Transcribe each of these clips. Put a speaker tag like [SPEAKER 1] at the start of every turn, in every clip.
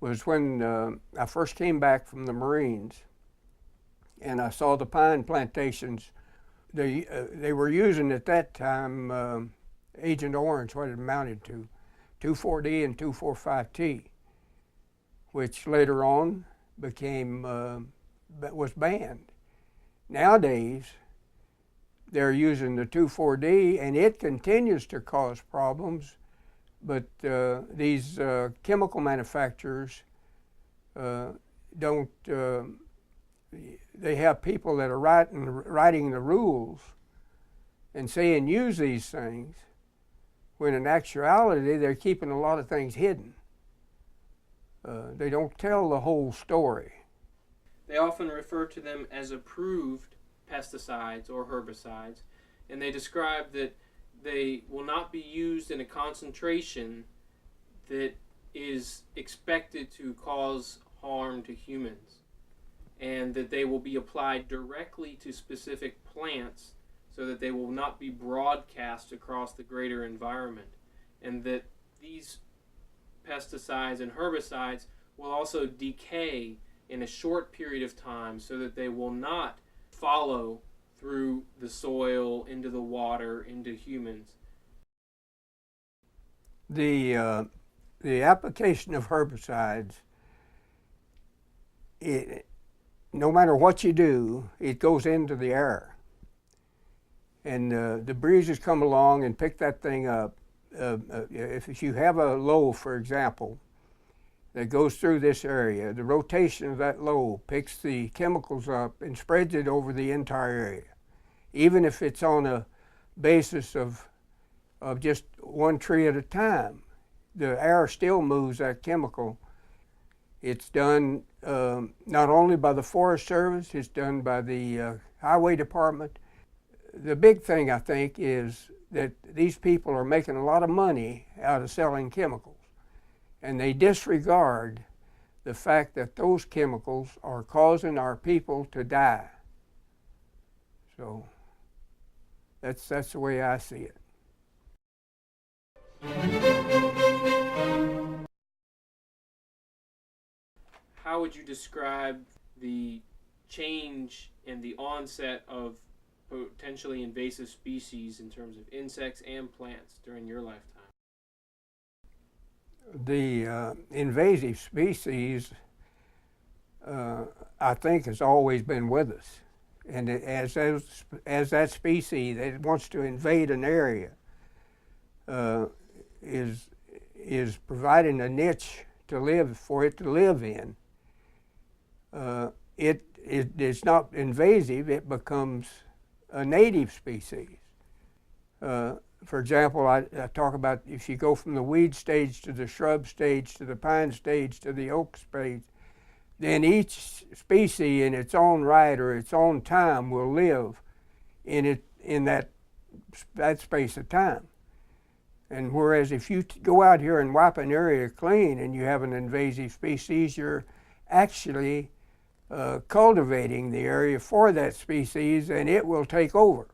[SPEAKER 1] was when I first came back from the Marines, and I saw the pine plantations. They were using at that time Agent Orange, what it amounted to, 2,4-D and 2,4,5-T, which later on was banned. Nowadays, they're using the 2,4-D, and it continues to cause problems. But these chemical manufacturers don't. They have people that are writing the rules and saying use these things, when in actuality they're keeping a lot of things hidden. They don't tell the whole story.
[SPEAKER 2] They often refer to them as approved pesticides or herbicides, and they describe that they will not be used in a concentration that is expected to cause harm to humans, and that they will be applied directly to specific plants so that they will not be broadcast across the greater environment, and that these pesticides and herbicides will also decay in a short period of time so that they will not follow through the soil, into the water, into humans.
[SPEAKER 1] The application of herbicides, no matter what you do, it goes into the air. And the breezes come along and pick that thing up. If you have a low, for example, that goes through this area, the rotation of that low picks the chemicals up and spreads it over the entire area. Even if it's on a basis of just one tree at a time, the air still moves that chemical. It's done not only by the Forest Service, it's done by the Highway Department. The big thing, I think, is that these people are making a lot of money out of selling chemicals, and they disregard the fact that those chemicals are causing our people to die. So that's the way I see it.
[SPEAKER 2] How would you describe the change in the onset of potentially invasive species in terms of insects and plants during your lifetime?
[SPEAKER 1] The invasive species, I think, has always been with us. And as that species that wants to invade an area is providing a niche for it to live in, it's not invasive, it becomes a native species. For example, I talk about if you go from the weed stage to the shrub stage to the pine stage to the oak stage, then each species in its own right or its own time will live in that space of time. And whereas if you go out here and wipe an area clean and you have an invasive species, you're actually cultivating the area for that species, and it will take over.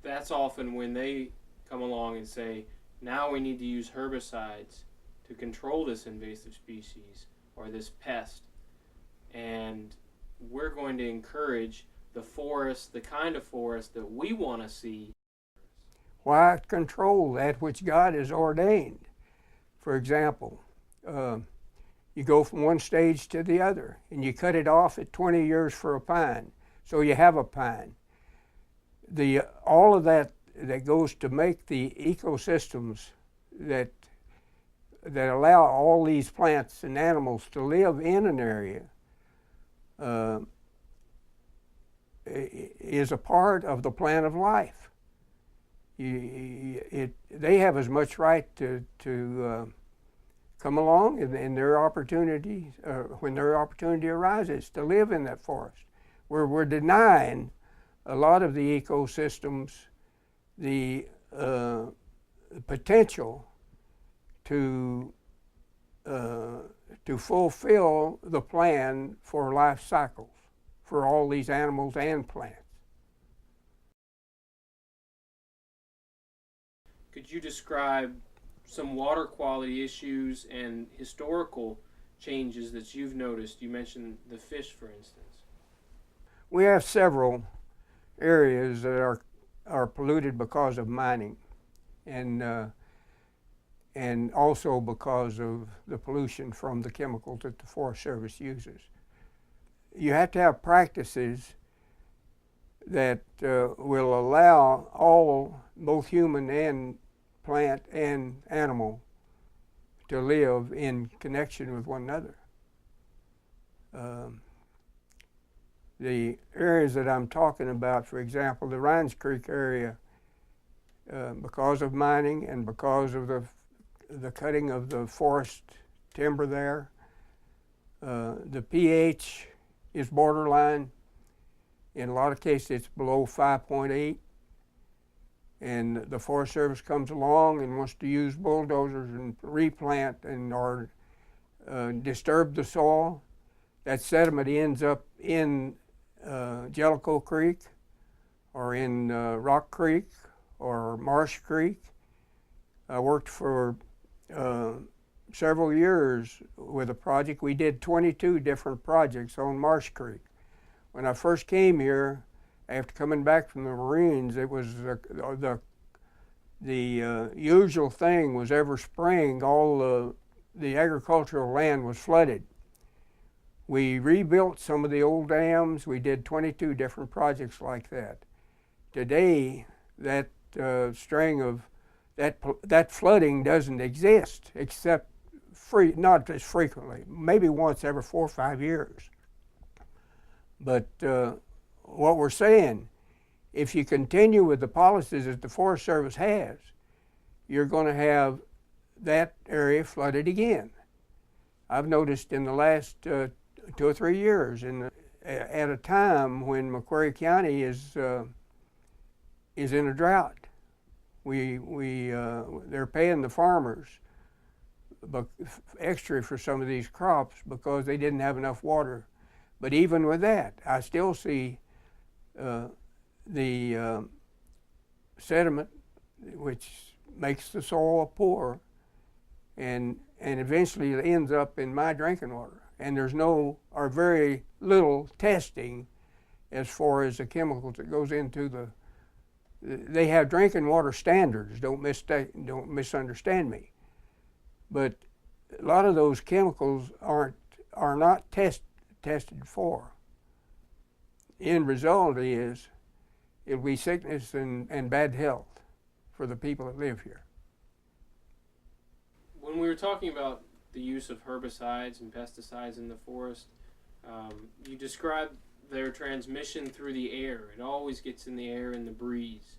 [SPEAKER 2] That's often when they come along and say, now we need to use herbicides to control this invasive species or this pest. And we're going to encourage the forest, the kind of forest that we want to see.
[SPEAKER 1] Why control that which God has ordained? For example, you go from one stage to the other, and you cut it off at 20 years for a pine, so you have a pine. All of that goes to make the ecosystems that allow all these plants and animals to live in an area is a part of the plan of life. They have as much right to come along in their opportunity, when their opportunity arises, to live in that forest. We're denying a lot of the ecosystems the potential to fulfill the plan for life cycles for all these animals and plants.
[SPEAKER 2] Could you describe some water quality issues and historical changes that you've noticed? You mentioned the fish, for instance.
[SPEAKER 1] We have several areas that are polluted because of mining, and and also because of the pollution from the chemicals that the Forest Service uses. You have to have practices that will allow all, both human and plant and animal, to live in connection with one another. The areas that I'm talking about, for example, the Rhines Creek area, because of mining and because of the cutting of the forest timber there, the pH is borderline. In a lot of cases, it's below 5.8. And the Forest Service comes along and wants to use bulldozers and replant and or disturb the soil. That sediment ends up in Jellicoe Creek or in Rock Creek or Marsh Creek. I worked for several years with a project. We did 22 different projects on Marsh Creek. When I first came here, after coming back from the Marines, it was the usual thing was every spring all the agricultural land was flooded. We rebuilt some of the old dams. We did 22 different projects like that. Today, that string of that flooding doesn't exist, except not as frequently, maybe once every 4 or 5 years. But what we're saying, if you continue with the policies that the Forest Service has, you're going to have that area flooded again. I've noticed in the last 2 or 3 years, at a time when Macquarie County is in a drought. They're paying the farmers extra for some of these crops because they didn't have enough water. But even with that, I still see the sediment, which makes the soil poor, and eventually it ends up in my drinking water. And there's no or very little testing as far as the chemicals that goes into the. They have drinking water standards. Don't misunderstand me. But a lot of those chemicals are not tested for. End result is it'll be sickness and bad health for the people that live here.
[SPEAKER 2] When we were talking about the use of herbicides and pesticides in the forest, you described their transmission through the air. It always gets in the air in the breeze.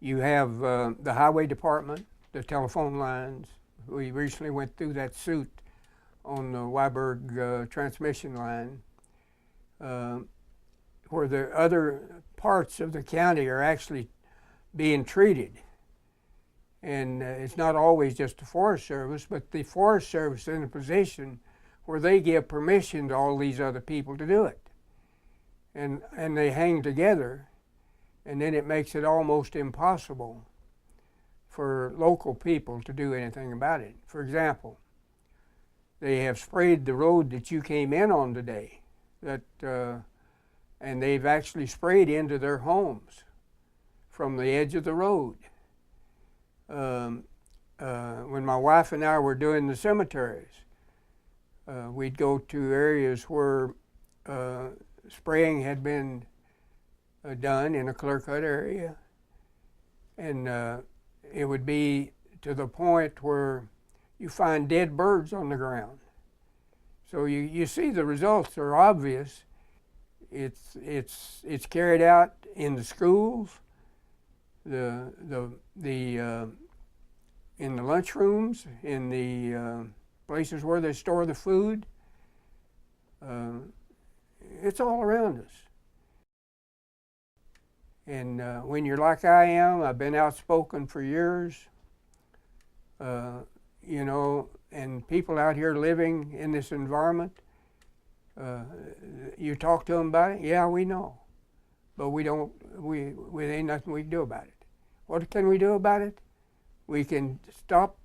[SPEAKER 1] You have the highway department, the telephone lines. We recently went through that suit on the Weiberg transmission line, where the other parts of the county are actually being treated. And it's not always just the Forest Service, but the Forest Service is in a position where they give permission to all these other people to do it. And they hang together, and then it makes it almost impossible for local people to do anything about it. For example, they have sprayed the road that you came in on today, and they've actually sprayed into their homes from the edge of the road. When my wife and I were doing the cemeteries, we'd go to areas where spraying had been done in a clear-cut area, and it would be to the point where you find dead birds on the ground. So you see the results are obvious. It's carried out in the schools, in the lunchrooms, in the places where they store the food. It's all around us. And when you're like I am, I've been outspoken for years, and people out here living in this environment, you talk to them about it, yeah, we know, but we ain't nothing we can do about it. What can we do about it? We can stop,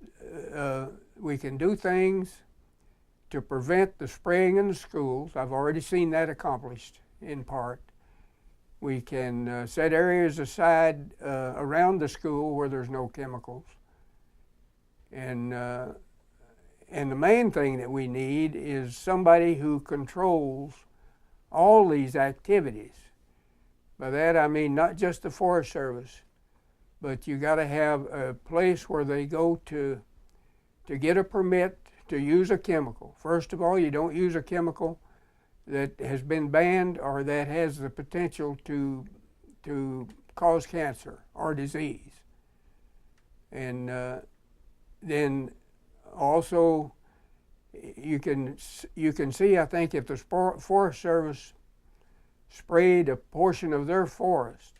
[SPEAKER 1] we can do things to prevent the spraying in the schools. I've already seen that accomplished in part. We can set areas aside around the school where there's no chemicals. And the main thing that we need is somebody who controls all these activities. By that I mean not just the Forest Service, but you got to have a place where they go to get a permit to use a chemical. First of all, you don't use a chemical that has been banned or that has the potential to cause cancer or disease. And then also you can see, I think, if the Forest Service sprayed a portion of their forest,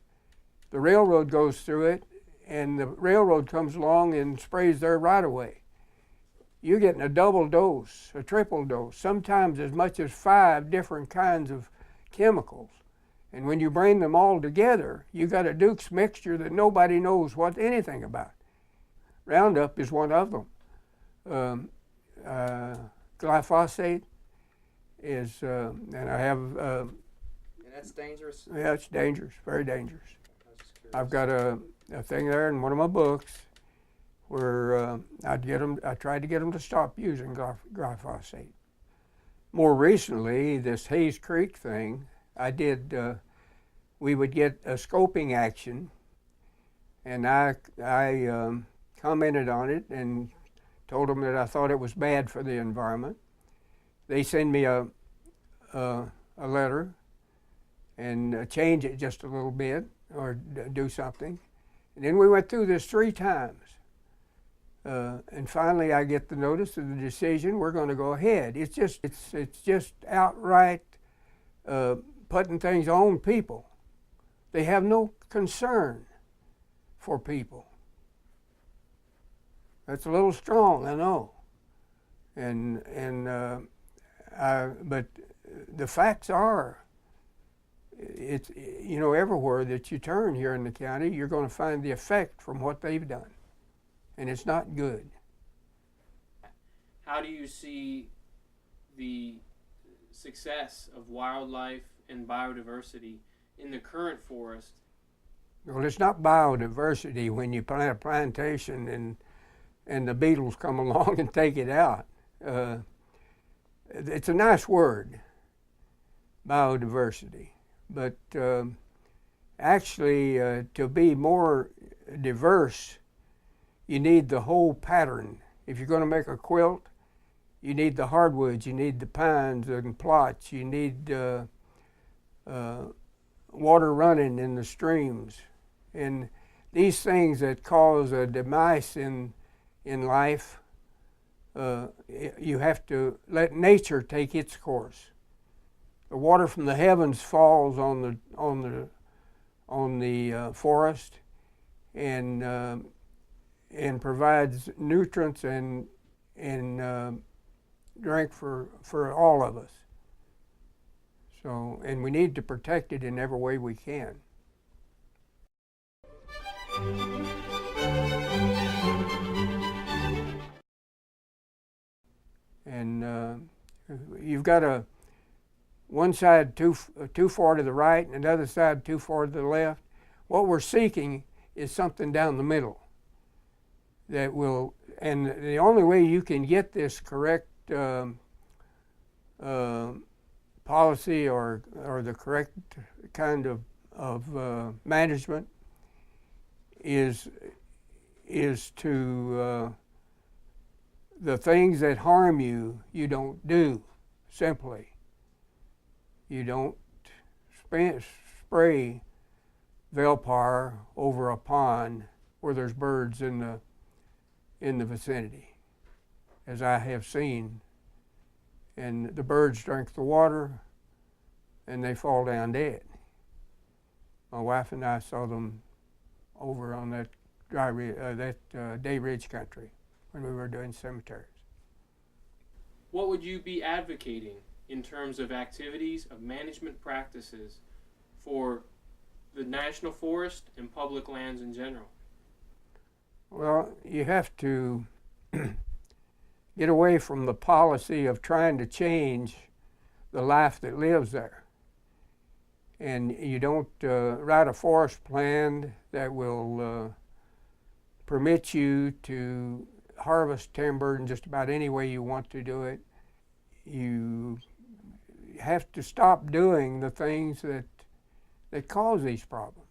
[SPEAKER 1] the railroad goes through it, and the railroad comes along and sprays their right-of-way. You're getting a double dose, a triple dose, sometimes as much as 5 different kinds of chemicals. And when you bring them all together, you got a Duke's mixture that nobody knows anything about. Roundup is one of them. Glyphosate is, and I have...
[SPEAKER 2] and that's dangerous?
[SPEAKER 1] Yeah, it's dangerous, very dangerous. I've got a thing there in one of my books where I tried to get them to stop using glyphosate. More recently, this Hayes Creek thing, we would get a scoping action, and I commented on it and told them that I thought it was bad for the environment. They send me a letter and change it just a little bit or do something. And then we went through this 3 times. And finally I get the notice of the decision, we're going to go ahead. It's just outright putting things on people. They have no concern for people. That's a little strong, I know. But the facts are, it's, everywhere that you turn here in the county, you're going to find the effect from what they've done. And it's not good.
[SPEAKER 2] How do you see the success of wildlife and biodiversity in the current forest?
[SPEAKER 1] Well, it's not biodiversity when you plant a plantation and the beetles come along and take it out. It's a nice word, biodiversity. But actually, to be more diverse, you need the whole pattern. If you're going to make a quilt, you need the hardwoods, you need the pines and plots, you need water running in the streams. And these things that cause a demise in life, you have to let nature take its course. The water from the heavens falls on the forest and provides nutrients and drink for all of us. So, and we need to protect it in every way we can. And you've got one side too far to the right and another side too far to the left. What we're seeking is something down the middle that will, and the only way you can get this correct policy or the correct kind of management is to the things that harm you, you don't do, simply. You don't spray Velpar over a pond where there's birds in the vicinity, as I have seen. And the birds drink the water and they fall down dead. My wife and I saw them over on that Day Ridge country when we were doing cemeteries.
[SPEAKER 2] What would you be advocating in terms of activities, of management practices for the national forest and public lands in general?
[SPEAKER 1] Well, you have to get away from the policy of trying to change the life that lives there. And you don't write a forest plan that will permit you to harvest timber in just about any way you want to do it. You have to stop doing the things that cause these problems.